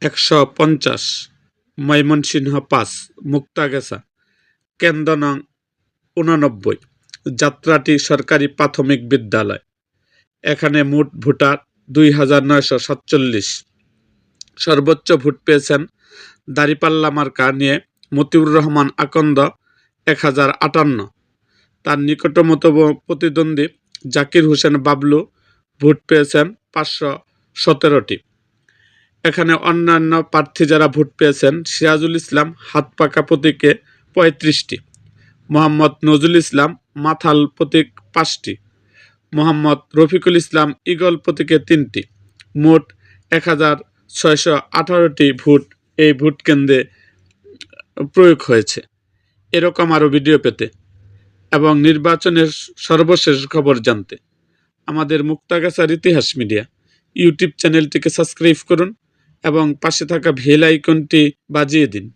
150, ময়মনসিংহ 5, মুক্তাগাছা। কেন্দ্র নং 89, যাত্রাটি সরকারি প্রাথমিক বিদ্যালয়। এখানে মোট ভোটার 2947। সর্বোচ্চ ভোট পেয়েছেন দাঁড়িপাল্লা মার্কা নিয়ে মতিউর রহমান আকন্দ 1058। তার নিকটতম প্রতিদ্বন্দ্বী জাকির হোসেন বাবলু ভোট পেয়েছেন 517টি। এখানে অন্যান্য প্রার্থী যারা ভোট পেয়েছেন: সিরাজুল ইসলাম হাতপাকা প্রতীকে 35টি, মোহাম্মদ নজরুল ইসলাম মাথাল প্রতীক 5টি, মোহাম্মদ রফিকুল ইসলাম ঈগল প্রতীকে 3টি। মোট 1618টি ভোট এই ভোট কেন্দ্রে প্রয়োগ হয়েছে। এরকম আরও ভিডিও পেতে এবং নির্বাচনের সর্বশেষ খবর জানতে আমাদের মুক্তাগাছার ইতিহাস মিডিয়া ইউটিউব চ্যানেলটিকে সাবস্ক্রাইব করুন এবং পাশে থাকা বেল আইকনটি বাজিয়ে দিন।